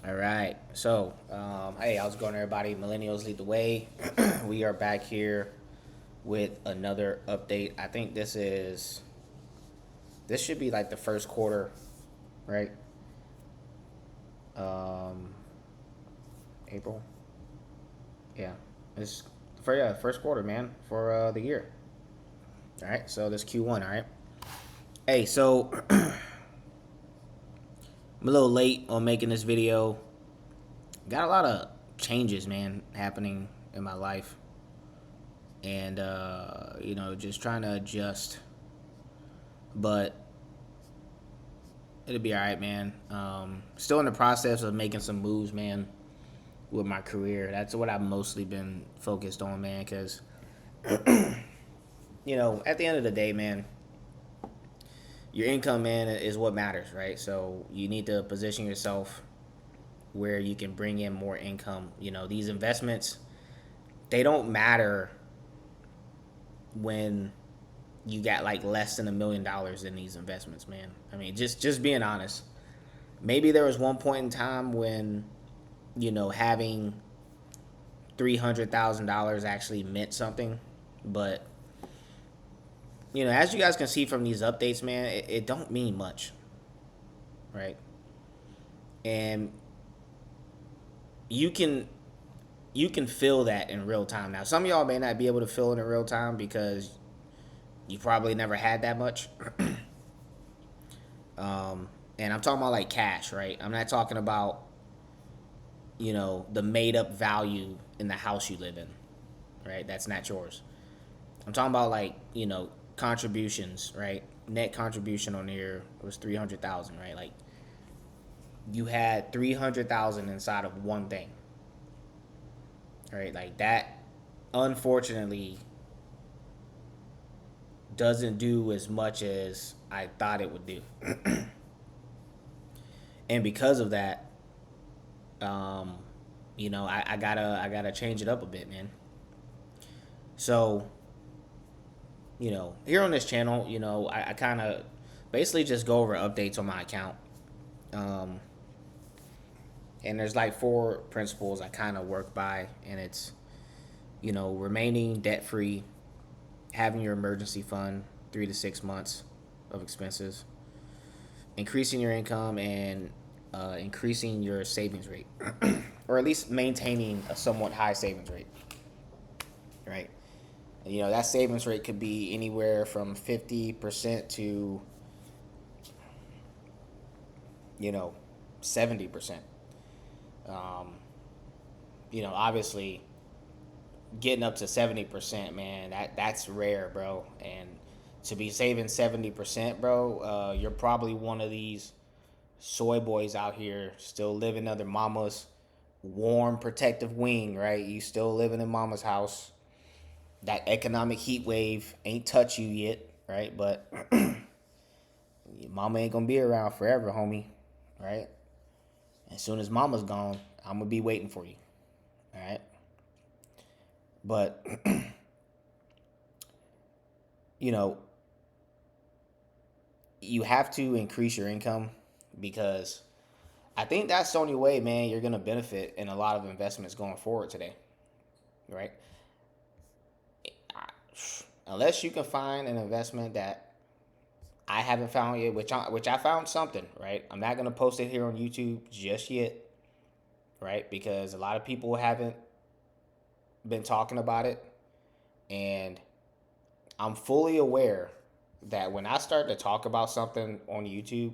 All right. So, hey, how's it going, everybody? Millennials lead the way. We are back here with another update. I think this should be like the first quarter, right? Um, April. Yeah, it's first quarter, man, for the year. All right. So this Q1. All right. Hey, so I'm a little late on making this video. Got a lot of changes, man, happening in my life, and just trying to adjust. But it'll be all right, man. Still in the process of making some moves, man, with my career. That's what I've mostly been focused on, man. Because at the end of the day, man, your income, man, is what matters, right? So you need to position yourself where you can bring in more income. These investments, they don't matter when you got like less than $1 million in these investments, man. I mean, just being honest. Maybe there was one point in time when having $300,000 actually meant something, but as you guys can see from these updates, man, it don't mean much, right? And you can feel that in real time. Now, some of y'all may not be able to feel it in real time because you probably never had that much. And I'm talking about like cash, right? I'm not talking about the made up value in the house you live in, right? That's not yours. I'm talking about like, contributions, right? Net contribution on here was 300,000, right? Like you had 300,000 inside of one thing, right? Like that, unfortunately, doesn't do as much as I thought it would do. And because of that, I gotta change it up a bit, man. So, here on this channel, I kind of basically just go over updates on my account. Um, and there's like four principles I kind of work by, and it's, remaining debt free, having your emergency fund 3 to 6 months of expenses, increasing your income, and increasing your savings rate, or at least maintaining a somewhat high savings rate, right? And, that savings rate could be anywhere from 50% to 70%. Um, Obviously, getting up to 70%, man, that's rare, bro. And to be saving 70%, bro, you're probably one of these soy boys out here still living under mama's warm protective wing, right? You still living in mama's house. That economic heat wave ain't touch you yet, right? But your mama ain't gonna be around forever, homie, right? As soon as mama's gone, I'm gonna be waiting for you, all right? But you know, you have to increase your income because I think that's the only way, man, you're gonna benefit in a lot of investments going forward today, right? Unless you can find an investment that I haven't found yet, which I found something, right? I'm not gonna post it here on YouTube just yet, right? Because a lot of people haven't been talking about it, and I'm fully aware that when I start to talk about something on YouTube,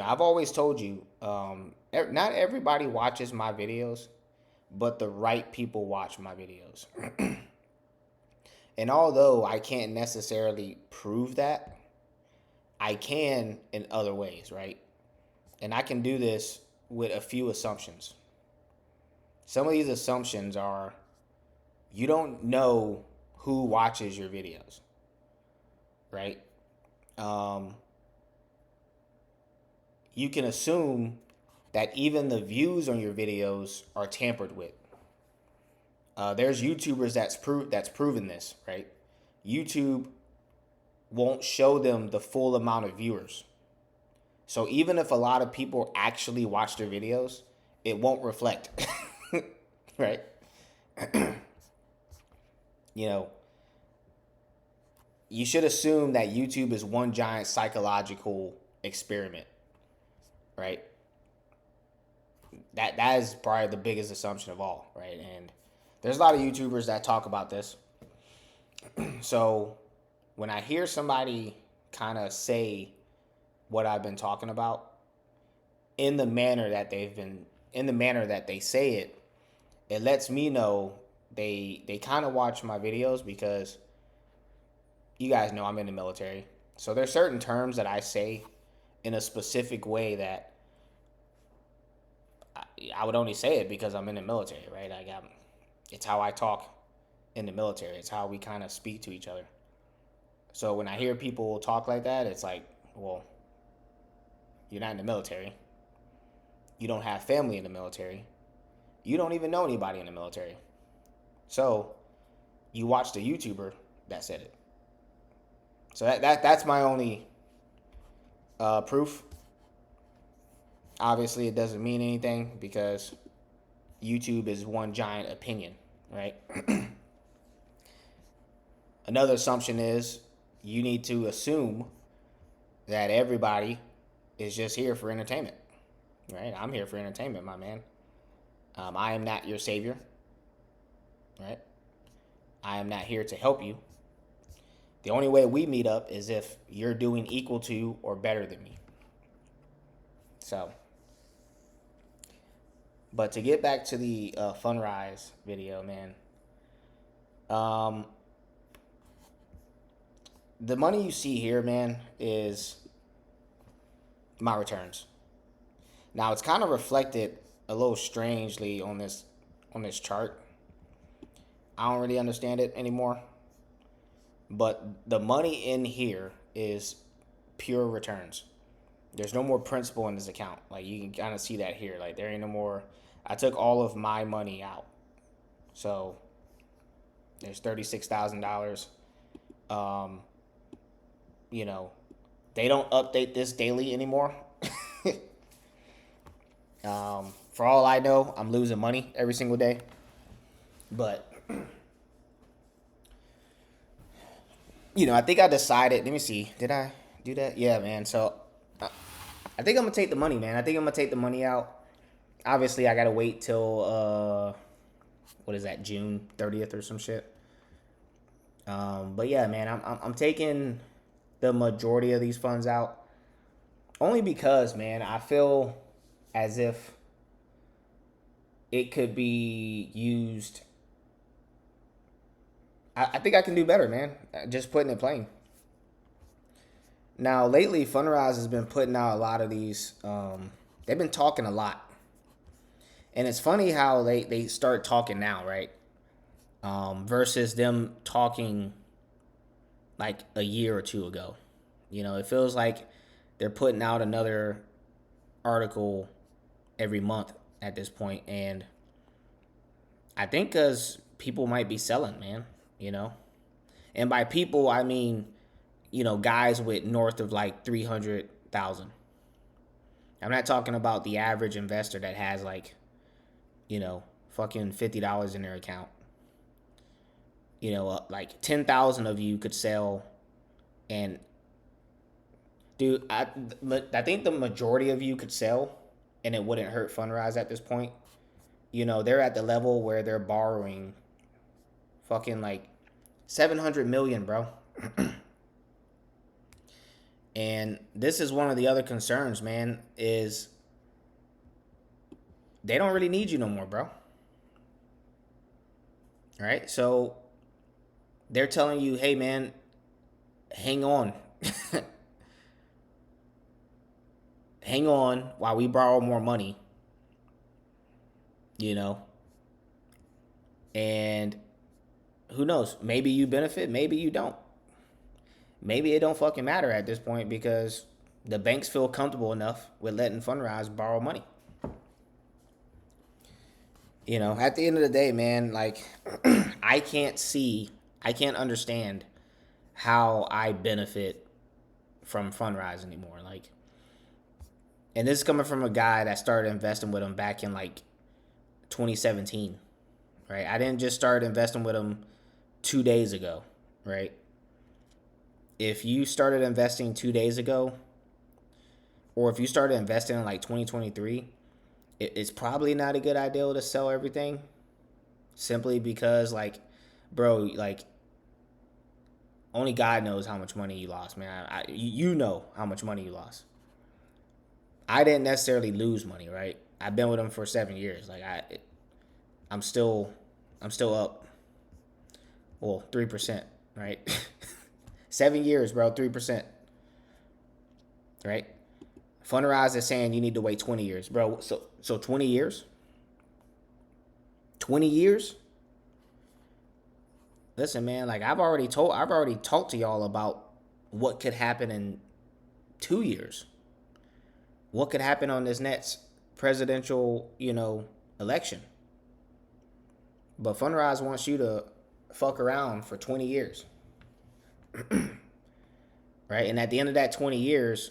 I've always told you, not everybody watches my videos, but the right people watch my videos. And although I can't necessarily prove that, I can in other ways, right? And I can do this with a few assumptions. Some of these assumptions are you don't know who watches your videos, right? Um, you can assume that even the views on your videos are tampered with. There's YouTubers that's proven this, right? YouTube won't show them the full amount of viewers. So even if a lot of people actually watch their videos, it won't reflect. Right? You know, you should assume that YouTube is one giant psychological experiment, right? That is probably the biggest assumption of all, right? And there's a lot of YouTubers that talk about this. So when I hear somebody kind of say what I've been talking about in the manner that they say it, it lets me know they kind of watch my videos because you guys know I'm in the military. So there's certain terms that I say in a specific way that I would only say it because I'm in the military, right? It's how I talk in the military. It's how we kind of speak to each other. So when I hear people talk like that, it's like, well, you're not in the military. You don't have family in the military. You don't even know anybody in the military. So you watched a YouTuber that said it. So that's my only proof. Obviously, it doesn't mean anything because YouTube is one giant opinion, right? Another assumption is you need to assume that everybody is just here for entertainment, right? I'm here for entertainment, my man. I am not your savior, right? I am not here to help you. The only way we meet up is if you're doing equal to or better than me. So, but to get back to the Fundrise video, man, the money you see here, man, is my returns. Now it's kind of reflected a little strangely on this chart. I don't really understand it anymore. But the money in here is pure returns. There's no more principal in this account. Like you can kind of see that here. Like there ain't no more. I took all of my money out. So there's $36,000. You know, they don't update this daily anymore. For all I know, I'm losing money every single day. But I think I decided. Let me see. Did I do that? Yeah, man. So I think I'm gonna take the money, man. I think I'm gonna take the money out. Obviously, I gotta wait till what is that, June 30th or some shit. But yeah, man, I'm taking the majority of these funds out, only because, man, I feel as if it could be used. I think I can do better, man. Just putting it plain. Now, lately, Fundrise has been putting out a lot of these. They've been talking a lot. And it's funny how they start talking now, right? Versus them talking like a year or two ago. It feels like they're putting out another article every month at this point. And I think because people might be selling, man, And by people, I mean, guys with north of like 300,000. I'm not talking about the average investor that has like, fucking $50 in their account. Like 10,000 of you could sell, and dude, I think the majority of you could sell, and it wouldn't hurt Fundrise at this point. They're at the level where they're borrowing fucking like 700 million, bro. And this is one of the other concerns, man, is they don't really need you no more, bro. All right? So they're telling you, hey, man, hang on. Hang on while we borrow more money, And who knows? Maybe you benefit, maybe you don't. Maybe it don't fucking matter at this point because the banks feel comfortable enough with letting Fundrise borrow money. At the end of the day, man, like I can't understand how I benefit from Fundrise anymore. Like And this is coming from a guy that started investing with him back in like 2017, right? I didn't just start investing with him 2 days ago, right? If you started investing 2 days ago, or if you started investing in like 2023, it's probably not a good idea to sell everything, simply because, like, bro, like, only God knows how much money you lost, man. You know how much money you lost. I didn't necessarily lose money, right? I've been with him for 7 years. Like, I'm still up. Well, 3%, right? 7 years, bro, 3%, right? Fundrise is saying you need to wait 20 years, bro. So 20 years? 20 years? Listen, man, like I've already talked to y'all about what could happen in 2 years. What could happen on this next presidential, election. But Fundrise wants you to fuck around for 20 years. Right? And at the end of that 20 years,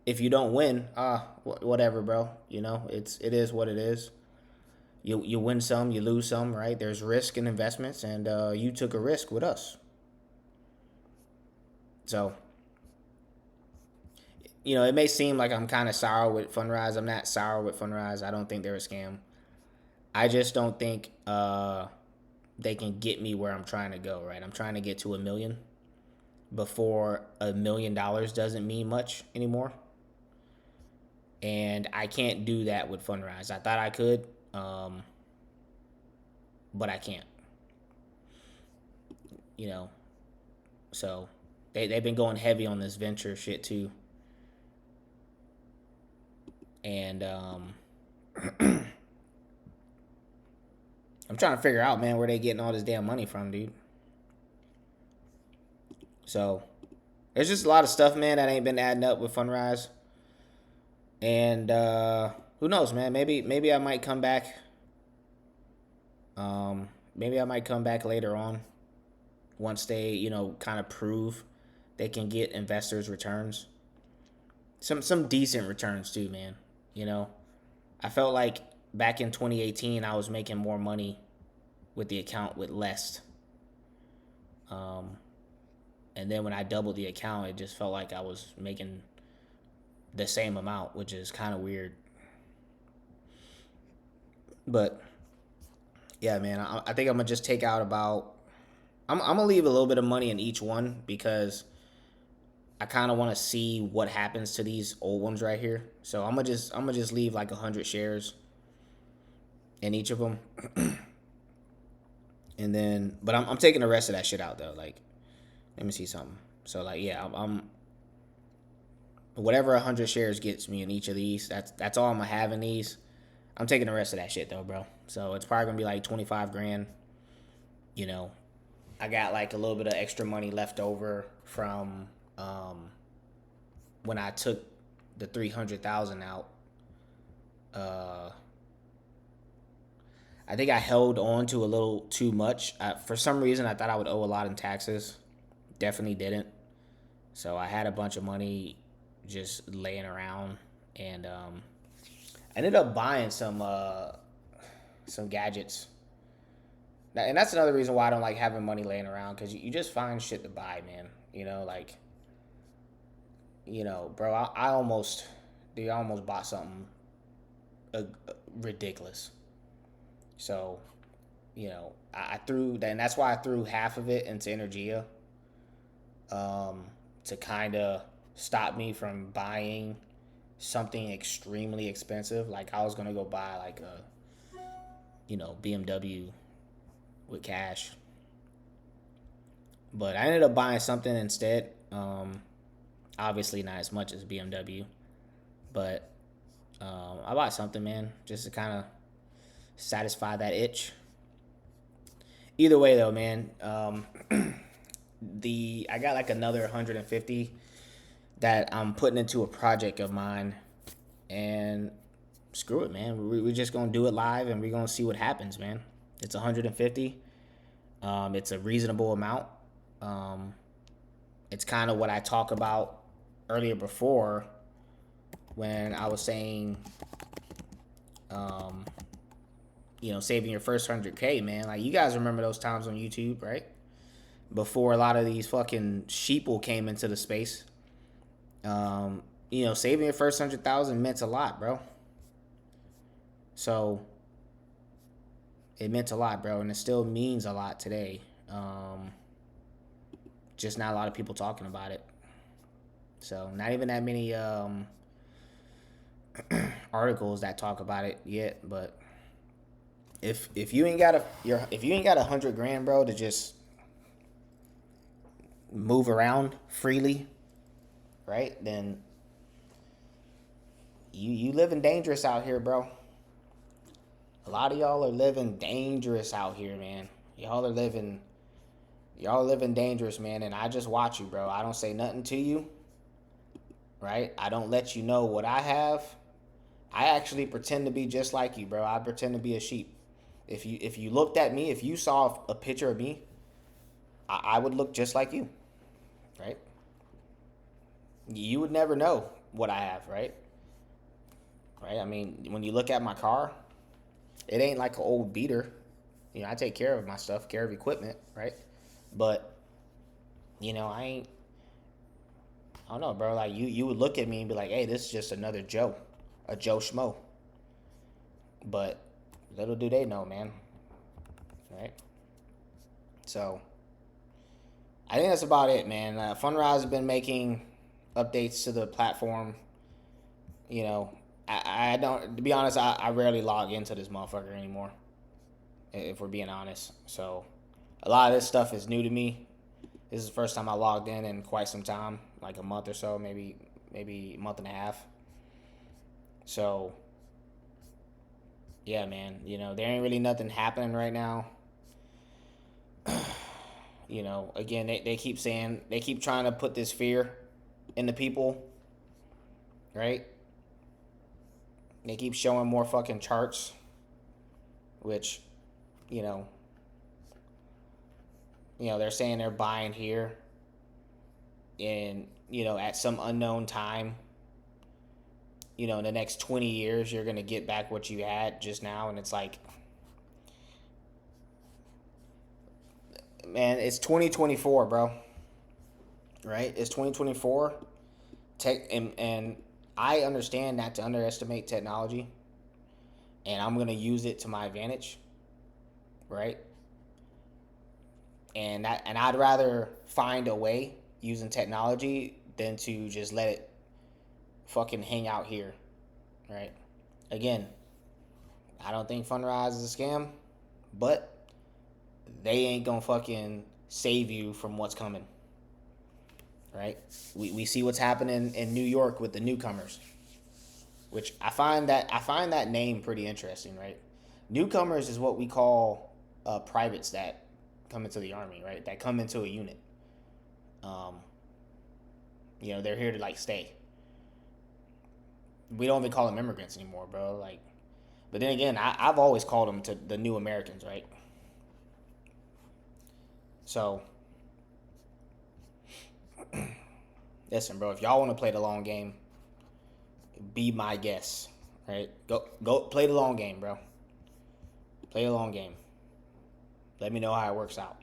if you don't win, whatever, bro. It is what it is. You win some, you lose some, right? There's risk in investments, and you took a risk with us. So, it may seem like I'm kind of sour with Fundrise. I'm not sour with Fundrise. I don't think they're a scam. I just don't think they can get me where I'm trying to go, right? I'm trying to get to $1 million before $1 million doesn't mean much anymore. And I can't do that with Fundrise. I thought I could, but I can't. So they've been going heavy on this venture shit too. And I'm trying to figure out, man, where they getting all this damn money from, dude. So there's just a lot of stuff, man, that ain't been adding up with Fundrise. And who knows, man? Maybe I might come back. Maybe I might come back later on once they, kind of prove they can get investors' returns. Some decent returns too, man. I felt like back in 2018 I was making more money with the account with less. And then when I doubled the account, it just felt like I was making the same amount, which is kind of weird. But yeah, man, I think I'm gonna just take out about. I'm gonna leave a little bit of money in each one because I kind of want to see what happens to these old ones right here. So I'm gonna just leave like 100 shares in each of them, and then but I'm taking the rest of that shit out though. Like, let me see something. So like, yeah, I'm whatever 100 shares gets me in each of these. That's all I'm gonna have in these. I'm taking the rest of that shit though, bro. So it's probably gonna be like 25 grand. I got like a little bit of extra money left over from when I took the 300,000 out. I think I held on to a little too much. For some reason, I thought I would owe a lot in taxes. Definitely didn't. So I had a bunch of money just laying around, and I ended up buying some gadgets. And that's another reason why I don't like having money laying around, because you just find shit to buy, man. Bro, I almost bought something ridiculous. So, I threw that, and that's why I threw half of it into Energia, to kind of stop me from buying something extremely expensive. Like I was gonna go buy like a, BMW with cash, but I ended up buying something instead. Obviously not as much as BMW, but I bought something, man, just to kind of satisfy that itch. Either way, though, man, I got like another 150 that I'm putting into a project of mine, and screw it, man. We're just gonna do it live, and we're gonna see what happens, man. It's 150. It's a reasonable amount. it's kind of what I talked about earlier before when I was saying, um, saving your first 100K, man. Like, you guys remember those times on YouTube, right? Before a lot of these fucking sheeple came into the space. Saving your first 100,000 meant a lot, bro. So it meant a lot, bro, and it still means a lot today. Just not a lot of people talking about it. So not even that many articles that talk about it yet. But if you ain't got $100 grand, bro, to just move around freely, right? Then you living dangerous out here, bro. A lot of y'all are living dangerous out here, man. Y'all are living dangerous, man. And I just watch you, bro. I don't say nothing to you, right? I don't let you know what I have. I actually pretend to be just like you, bro. I pretend to be a sheep. If you looked at me, if you saw a picture of me, I would look just like you, right? You would never know what I have, right? Right? I mean, when you look at my car, it ain't like an old beater. I take care of my stuff, care of equipment, right? But, I don't know, bro. Like, you would look at me and be like, hey, this is just another Joe, a Joe Schmo. But little do they know, man. Right? So, I think that's about it, man. Fundrise has been making updates to the platform. I don't, to be honest, I rarely log into this motherfucker anymore, if we're being honest. So, a lot of this stuff is new to me. This is the first time I logged in quite some time, like a month or so, maybe a month and a half. So, yeah, man, there ain't really nothing happening right now. Again, they keep saying, they keep trying to put this fear in the people, right? They keep showing more fucking charts, which, they're saying they're buying here and, at some unknown time, in the next 20 years, you're going to get back what you had just now. And it's like, man, it's 2024, bro. Right? It's 2024. And I understand not to underestimate technology. And I'm going to use it to my advantage. Right? And I'd rather find a way using technology than to just let it fucking hang out here, right? Again, I don't think Fundrise is a scam, but they ain't gonna fucking save you from what's coming, right? We see what's happening in New York with the newcomers, which I find that name pretty interesting, right? Newcomers is what we call privates that come into the army, right? That come into a unit. They're here to like stay. We don't even call them immigrants anymore, bro. Like, but then again, I've always called them to the new Americans, right? So, listen, bro. If y'all want to play the long game, be my guest, right? Go play the long game, bro. Play the long game. Let me know how it works out.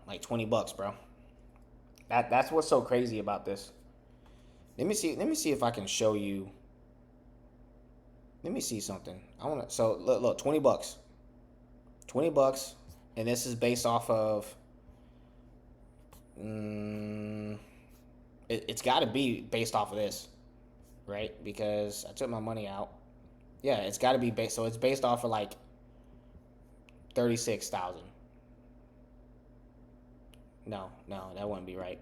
Like $20, bro. That's what's so crazy about this. Let me see if I can show you. Let me see something. So look, $20. $20, and this is based off of. It's got to be based off of this, right? Because I took my money out. Yeah, it's got to be based. So it's based off of like 36,000. No, that wouldn't be right.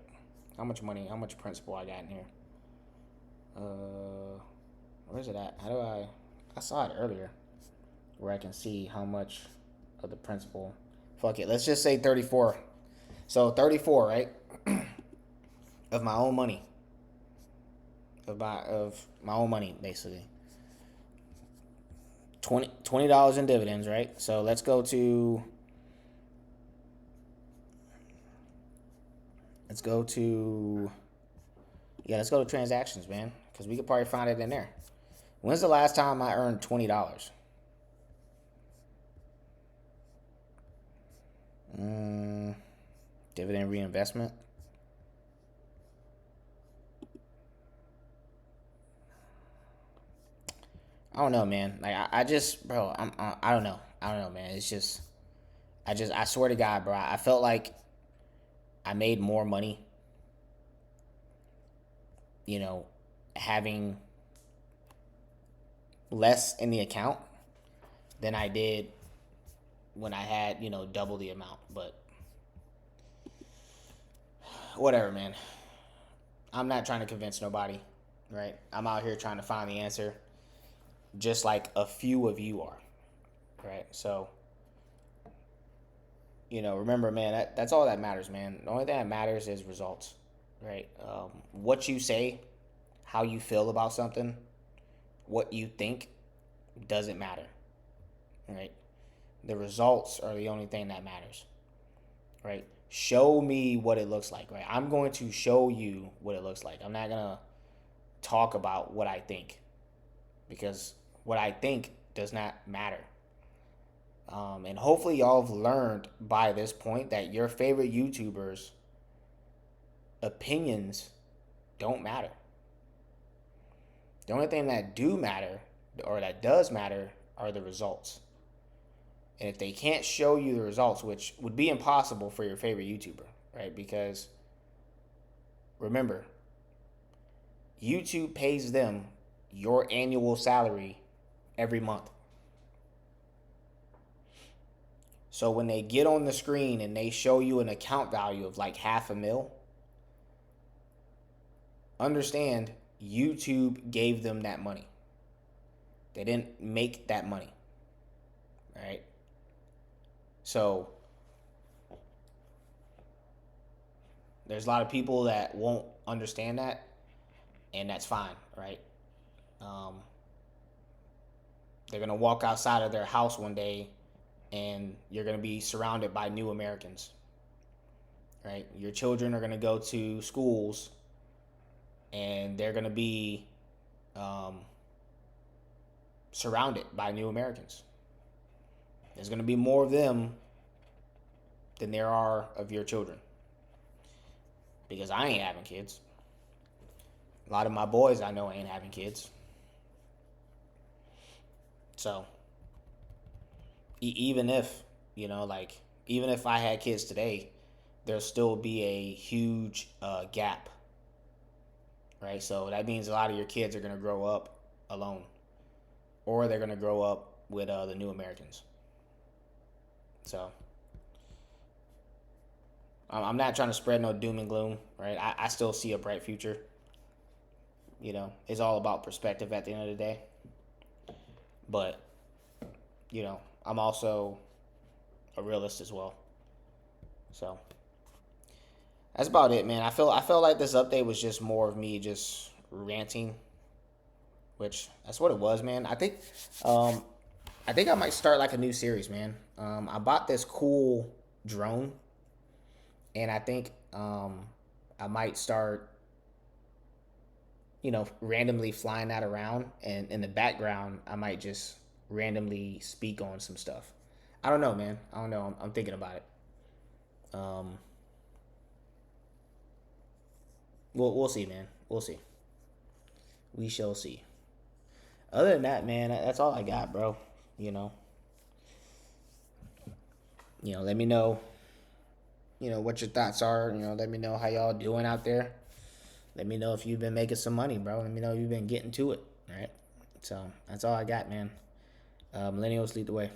How much principal I got in here? Where's it at? I saw it earlier, where I can see how much of the principal. Fuck it, let's just say 34. So 34, right? Of my own money. Of my own money, basically. $20 in dividends, right? So let's go to Let's go to let's go to transactions, man, because we could probably find it in there. When's the last time I earned $20? Dividend reinvestment. I don't know, man. Like I just, bro, I don't know. I don't know, man. It's just, I swear to God, bro. I felt like I made more money, you know, having less in the account than I did when I had, double the amount. But whatever, man. I'm not trying to convince nobody, right? I'm out here trying to find the answer, just like a few of you are, right? So, remember, man, that's all that matters, man. The only thing that matters is results, right? What you say, how you feel about something, what you think doesn't matter, right? The results are the only thing that matters, right? Show me what it looks like, right? I'm going to show you what it looks like. I'm not going to talk about what I think, because what I think does not matter. And hopefully y'all have learned by this point that your favorite YouTubers' opinions don't matter. The only thing that do matter, or that does matter, are the results. And if they can't show you the results, which would be impossible for your favorite YouTuber, right? Because remember, YouTube pays them your annual salary every month. So when they get on the screen and they show you an account value of like $500,000, understand YouTube gave them that money. They didn't make that money, right? So there's a lot of people that won't understand that, and that's fine, right? They're gonna walk outside of their house one day, and you're gonna be surrounded by new Americans, right? Your children are gonna go to schools, and they're gonna be surrounded by new Americans. There's gonna be more of them than there are of your children, because I ain't having kids. A lot of my boys I know ain't having kids. So even if, even if I had kids today, there'll still be a huge gap, right? So that means a lot of your kids are going to grow up alone, or they're going to grow up with the new Americans. So I'm not trying to spread no doom and gloom, right? I still see a bright future. It's all about perspective at the end of the day. But, I'm also a realist as well. So that's about it, man. I felt like this update was just more of me just ranting, which that's what it was, man. I think I might start like a new series, man. I bought this cool drone, and I think I might start, randomly flying that around, and in the background, I might just randomly speak on some stuff. I don't know, man. I don't know. I'm thinking about it. Um, we'll see, man. We'll see. We shall see. Other than that, man, that's all I got, bro. You know, let me know. What your thoughts are. Let me know how y'all doing out there. Let me know if you've been making some money, bro. Let me know if you've been getting to it. All right. So that's all I got, man. Millennials lead the way.